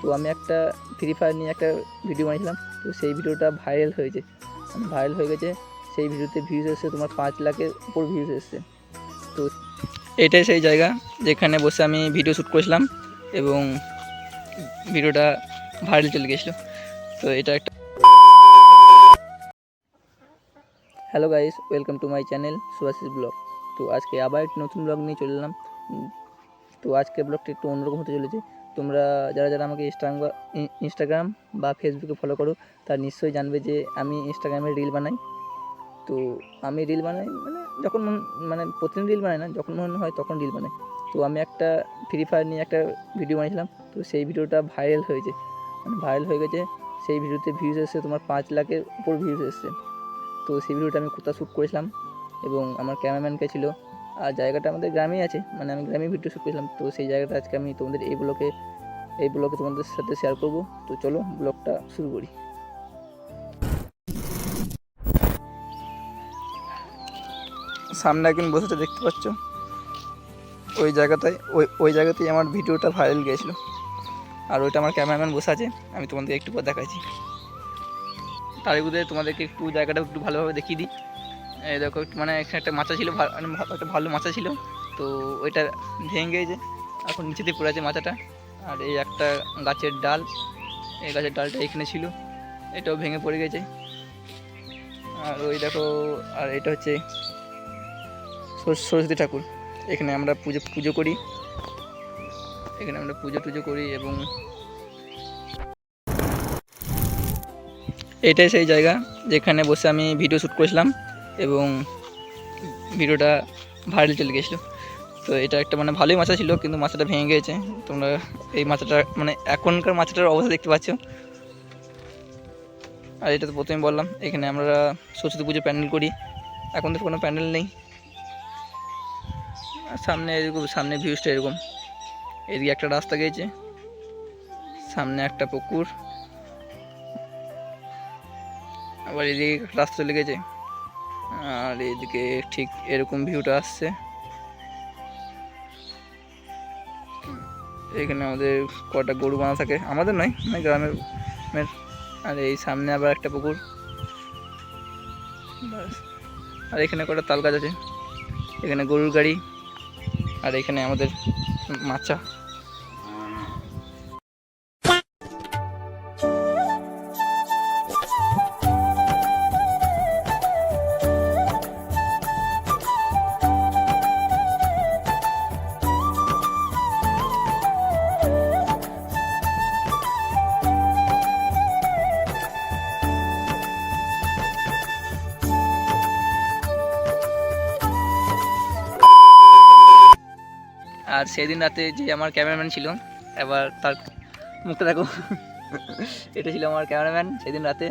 তো আমি একটা ফ্রি ফায়ার নিয়ে একটা ভিডিও বানিয়েছিলাম, তো সেই ভিডিওটা ভাইরাল হয়েছে, ভাইরাল হয়ে গেছে। সেই ভিডিওতে ভিউজ এসেছে তোমার 5 লাখের উপর ভিউজ এসেছে। তো এটাই সেই জায়গা যেখানে বসে আমি ভিডিও শ্যুট করেছিলাম এবং ভিডিওটা ভাইরাল চলে গেছিলো। তো এটা একটা hello guys, welcome to my channel Subhashis blog. তো আজকে আবার একটি নতুন ব্লগ নিয়ে চলে এলাম। তো আজকের ব্লগটি একটু অন্যরকম হতে চলেছে। তোমরা যারা আমাকে ইনস্টাগ্রাম বা ফেসবুকে ফলো করো তারা নিশ্চয়ই জানবে যে আমি ইনস্টাগ্রামে রিল বানাই। তো আমি রিল বানাই যখন প্রতিদিন রিল বানাই না, যখন মনে হয় তখন রিল বানাই। তো আমি একটা ফ্রি ফায়ার নিয়ে একটা ভিডিও বানিয়েছিলাম, তো সেই ভিডিওটা ভাইরাল হয়েছে, ভাইরাল হয়ে গেছে। সেই ভিডিওতে ভিউজ এসেছে তোমার 5 লাখের উপর ভিউজ এসেছে। তো সেই ভিডিওটা আমি কোথাও শ্যুট করেছিলাম এবং আমার ক্যামেরাম্যানকে ছিল, আর জায়গাটা আমাদের গ্রামেই আছে, আমি গ্রামে ভিডিও শ্যুট করেছিলাম। তো সেই জায়গাটা আজকে আমি তোমাদের এই ব্লগে তোমাদের সাথে শেয়ার করব। তো চলো ব্লগটা শুরু করি। সামনে একজন বসেছে, দেখতে পাচ্ছ, ওই জায়গাতেই আমার ভিডিওটা ভাইরাল গিয়েছিল। আর ওইটা আমার ক্যামেরাম্যান বসে আছে, আমি তোমাদের একটু পর দেখাচ্ছি। তার মধ্যে তোমাদেরকে একটু জায়গাটা একটু ভালোভাবে দেখিয়ে দিই। এই দেখো, এখানে একটা মাচা ছিল, একটা ভালো মাচা ছিল, তো ওইটা ভেঙে গিয়েছে, এখন নিচে দিয়ে পড়ে আছে মাচাটা। আর এই একটা গাছের ডাল, এই গাছের ডালটা এখানে ছিল, এটাও ভেঙে পড়ে গেছে। আর ওই দেখো, আর এটা হচ্ছে সরস্বতী ঠাকুর। এখানে আমরা পুজো করি, এখানে আমরা পুজো টুজো করি। এবং এটাই সেই জায়গা যেখানে বসে আমি ভিডিও শ্যুট করেছিলাম এবং ভিডিওটা ভাইরাল চলে গেছিলো। তো এটা একটা ভালোই মাছা ছিল, কিন্তু মাছটা ভেঙে গিয়েছে। তোমরা এই মাছটা এখনকার মাছটার অবস্থা দেখতে পাচ্ছ। আর এটা তো প্রথমে বললাম, এখানে আমরা সরস্বতী পুজো প্যান্ডেল করি। এখন তো কোনো প্যান্ডেল নেই। আর সামনে ভিউজটা এরকম, এদিকে একটা রাস্তা গিয়েছে, সামনে একটা পুকুর, আবার এদিকে রাস্তা চলে গেছে, আর এদিকে ঠিক এরকম ভিউটা আসছে। এখানে আমাদের কটা গরু বাঁধা থাকে, আমাদের নয়, গ্রামের। আর এই সামনে আবার একটা পুকুর, আর এখানে কটা তাল গাছ আছে, এখানে গরুর গাড়ি, আর এখানে আমাদের মাচা। আর সেদিন রাতে যে আমার ক্যামেরাম্যান ছিল, এবার তার মুখটা দেখো, এটা ছিল আমার ক্যামেরাম্যান সেদিন রাতে।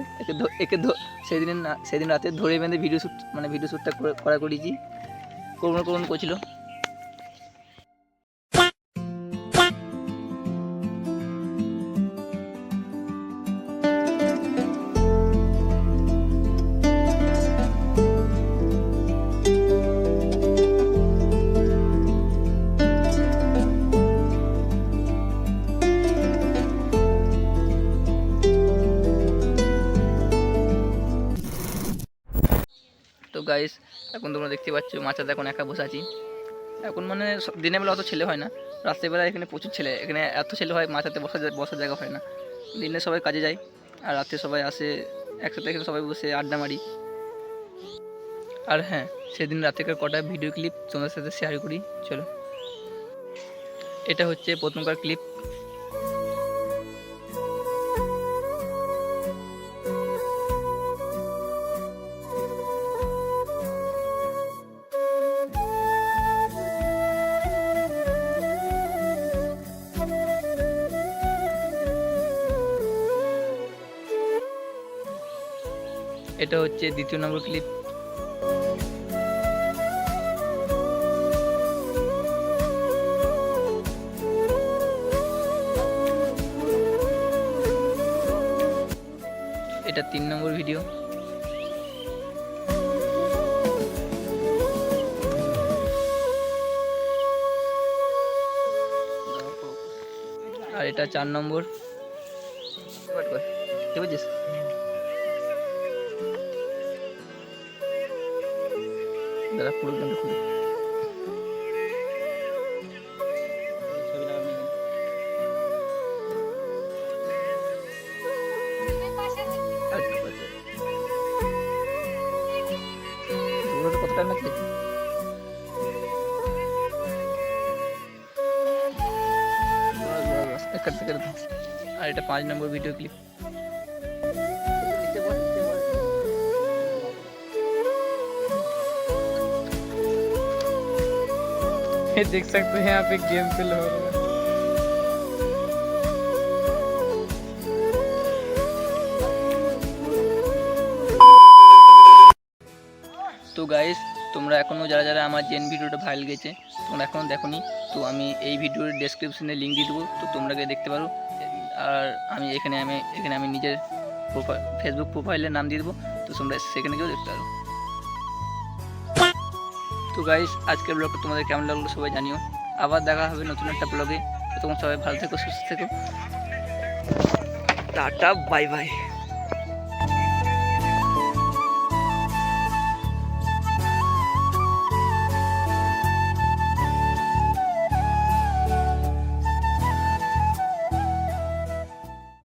সেদিন রাতে ধরে বেঁধে ভিডিও শ্যুটটা করেছি, করুন করছিল। তো গাইস, এখন তোমরা দেখতে পাচ্ছ মাচাতে এখন একা বসে আছি। এখন দিনের বেলা অত ছেলে হয় না, রাত্রেবেলা এখানে প্রচুর ছেলে, এখানে এত ছেলে হয়, মাচাতে বসার জায়গা হয় না। দিনে সবাই কাজে যায়, আর রাতে সবাই আসে একসাথে, এখানে সবাই বসে আড্ডা মারি। আর হ্যাঁ, সেদিন রাতেকার কটা ভিডিও ক্লিপ তোমাদের সাথে শেয়ার করি, চলো। এটা হচ্ছে প্রথমকার ক্লিপ। এটা হচ্ছে দ্বিতীয় নম্বর ক্লিপ। এটা 3 নম্বর ভিডিও। আর এটা 4 নম্বর। পাঠ কর, ঠিক বুঝছিস? দাদা পুরো গেমটা খুলে ছবি লাগাবি না। কত টাইম লাগছে? আর এটা 5 নম্বর ভিডিও ক্লিপ। देख सकते हैं यहाँ पे गेम फिल हो रहा है। তো গাইস, তোমরা এখনও যারা যারা আমার জেন ভিডিওটা ভাইরাল গেছে তোমরা এখনও দেখোনি, তো আমি এই ভিডিওর ডেসক্রিপশনে লিঙ্ক দিয়ে দেবো, তো তোমরা গিয়ে দেখতে পারো। আর আমি এখানে নিজের ফেসবুক প্রোফাইলের নাম দিয়ে দেবো, তো তোমরা সেখানে গিয়েও দেখতে পারো। তো গাইস, আজকের ব্লগটা তোমাদের কেমন লাগলো সবাই জানিও। আবার দেখা হবে নতুন একটা ব্লগে। তো তোমরা সবাই ভালো থেকো, সুস্থ থেকো, টাটা বাই বাই।